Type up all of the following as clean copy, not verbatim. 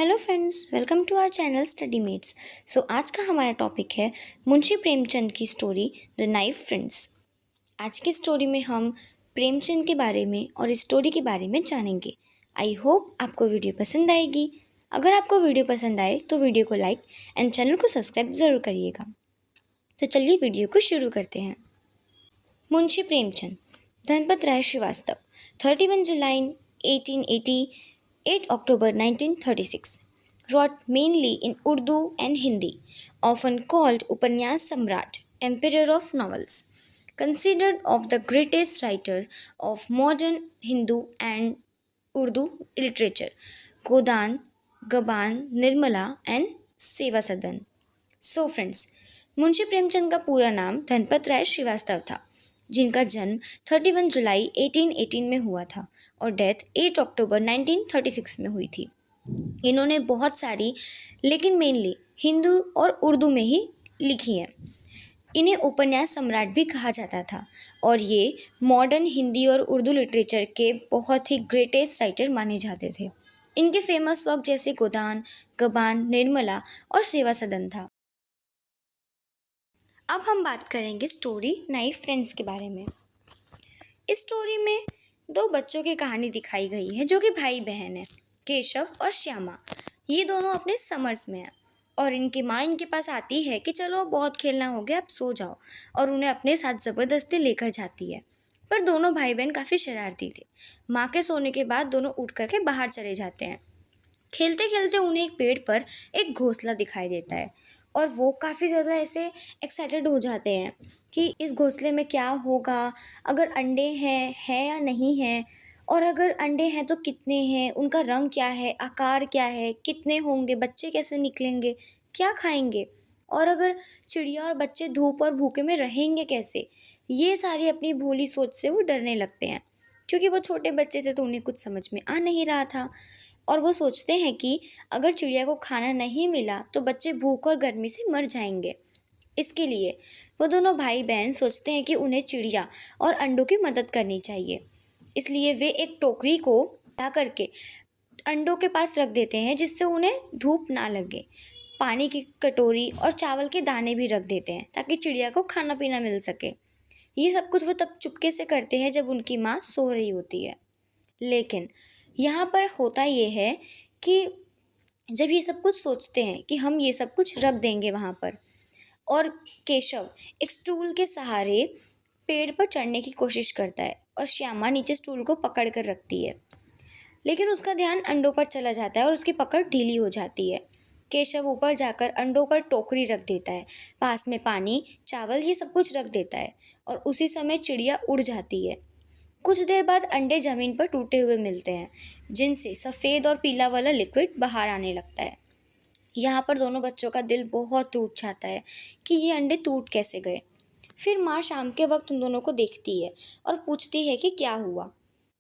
Hello friends, welcome to our channel study mates. आज का हमारा टॉपिक है मुंशी प्रेमचंद की स्टोरी द नाइफ फ्रेंड्स। आज की स्टोरी में हम प्रेमचंद के बारे में और इस स्टोरी के बारे में जानेंगे। आई होप आपको वीडियो पसंद आएगी। अगर आपको वीडियो पसंद आए तो वीडियो को लाइक एंड चैनल को सब्सक्राइब ज़रूर करिएगा। तो चलिए वीडियो को शुरू करते हैं। मुंशी प्रेमचंद धनपत राय श्रीवास्तव 31 जुलाई 1880 8 October 1936 wrote mainly in Urdu and Hindi, often called Upanyas Samrat, Emperor of Novels, considered of the greatest writers of modern Hindu and Urdu literature, Godan, Gaban, Nirmala and Seva Sadan. So friends, Munshi Premchand का पूरा नाम धनपत राय श्रीवास्तव था, जिनका जन्म 31 जुलाई 1818 में हुआ था और डेथ 8 अक्टूबर 1936 में हुई थी। इन्होंने बहुत सारी लेकिन मेनली हिंदू और उर्दू में ही लिखी हैं। इन्हें उपन्यास सम्राट भी कहा जाता था और ये मॉडर्न हिंदी और उर्दू लिटरेचर के बहुत ही ग्रेटेस्ट राइटर माने जाते थे। इनके फेमस वर्क जैसे गोदान, गबान, निर्मला और सेवा सदन था। अब हम बात करेंगे स्टोरी नाइफ फ्रेंड्स के बारे में। इस स्टोरी में दो बच्चों की कहानी दिखाई गई है जो कि भाई बहन है, केशव और श्यामा। ये दोनों अपने समर्स में हैं और इनकी माँ इनके पास आती है कि चलो बहुत खेलना हो गया, अब सो जाओ, और उन्हें अपने साथ ज़बरदस्ती लेकर जाती है। पर दोनों भाई बहन काफ़ी शरारती थे। माँ के सोने के बाद दोनों उठ करके बाहर चले जाते हैं। खेलते खेलते उन्हें एक पेड़ पर एक घोंसला दिखाई देता है और वो काफ़ी ज़्यादा ऐसे एक्साइटेड हो जाते हैं कि इस घोंसले में क्या होगा, अगर अंडे हैं या नहीं हैं, और अगर अंडे हैं तो कितने हैं, उनका रंग क्या है, आकार क्या है, कितने होंगे, बच्चे कैसे निकलेंगे, क्या खाएंगे, और अगर चिड़िया और बच्चे धूप और भूखे में रहेंगे कैसे। ये सारी अपनी भोली सोच से वो डरने लगते हैं। क्योंकि वो छोटे बच्चे थे तो उन्हें कुछ समझ में आ नहीं रहा था और वो सोचते हैं कि अगर चिड़िया को खाना नहीं मिला तो बच्चे भूख और गर्मी से मर जाएंगे। इसके लिए वो दोनों भाई बहन सोचते हैं कि उन्हें चिड़िया और अंडों की मदद करनी चाहिए। इसलिए वे एक टोकरी को ला करके अंडों के पास रख देते हैं जिससे उन्हें धूप ना लगे। पानी की कटोरी और चावल के दाने भी रख देते हैं ताकि चिड़िया को खाना पीना मिल सके। ये सब कुछ वो तब चुपके से करते हैं जब उनकी माँ सो रही होती है। लेकिन यहाँ पर होता ये है कि जब ये सब कुछ सोचते हैं कि हम ये सब कुछ रख देंगे वहाँ पर, और केशव एक स्टूल के सहारे पेड़ पर चढ़ने की कोशिश करता है और श्यामा नीचे स्टूल को पकड़ कर रखती है, लेकिन उसका ध्यान अंडों पर चला जाता है और उसकी पकड़ ढीली हो जाती है। केशव ऊपर जाकर अंडों पर टोकरी रख देता है, पास में पानी, चावल, ये सब कुछ रख देता है और उसी समय चिड़िया उड़ जाती है। कुछ देर बाद अंडे ज़मीन पर टूटे हुए मिलते हैं जिनसे सफ़ेद और पीला वाला लिक्विड बाहर आने लगता है। यहाँ पर दोनों बच्चों का दिल बहुत टूट जाता है कि ये अंडे टूट कैसे गए। फिर माँ शाम के वक्त उन दोनों को देखती है और पूछती है कि क्या हुआ।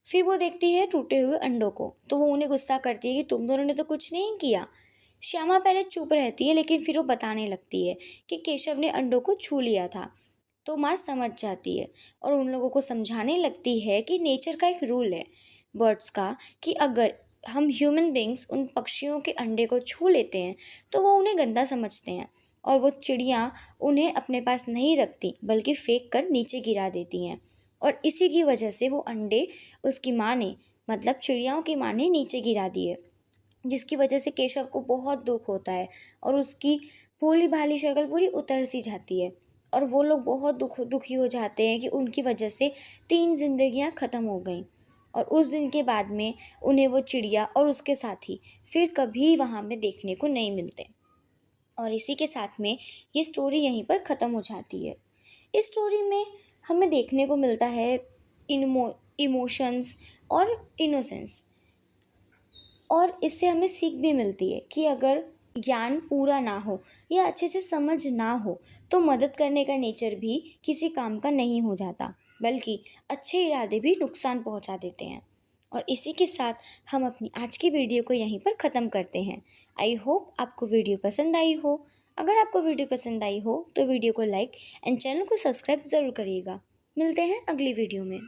फिर वो देखती है टूटे हुए अंडों को तो वो उन्हें गुस्सा करती है कि तुम दोनों ने तो कुछ नहीं किया। श्यामा पहले चुप रहती है लेकिन फिर वो बताने लगती है कि केशव ने अंडों को छू लिया था। तो माँ समझ जाती है और उन लोगों को समझाने लगती है कि नेचर का एक रूल है बर्ड्स का, कि अगर हम ह्यूमन बींग्स उन पक्षियों के अंडे को छू लेते हैं तो वो उन्हें गंदा समझते हैं और वो चिड़ियाँ उन्हें अपने पास नहीं रखती बल्कि फेंक कर नीचे गिरा देती हैं। और इसी की वजह से वो अंडे उसकी माँ ने, मतलब चिड़ियाओं की माँ ने, नीचे गिरा दिए, जिसकी वजह से केशव को बहुत दुख होता है और उसकी भोली भाली शक्ल पूरी उतर सी जाती है और वो लोग बहुत दुखी हो जाते हैं कि उनकी वजह से 3 जिंदगियां ख़त्म हो गईं। और उस दिन के बाद में उन्हें वो चिड़िया और उसके साथी फिर कभी वहाँ में देखने को नहीं मिलते। और इसी के साथ में ये स्टोरी यहीं पर ख़त्म हो जाती है। इस स्टोरी में हमें देखने को मिलता है इमोशंस और इनोसेंस, और इससे हमें सीख भी मिलती है कि अगर ज्ञान पूरा ना हो या अच्छे से समझ ना हो तो मदद करने का नेचर भी किसी काम का नहीं हो जाता, बल्कि अच्छे इरादे भी नुकसान पहुंचा देते हैं। और इसी के साथ हम अपनी आज की वीडियो को यहीं पर ख़त्म करते हैं। आई होप आपको वीडियो पसंद आई हो। अगर आपको वीडियो पसंद आई हो तो वीडियो को लाइक एंड चैनल को सब्सक्राइब ज़रूर करिएगा। मिलते हैं अगली वीडियो में।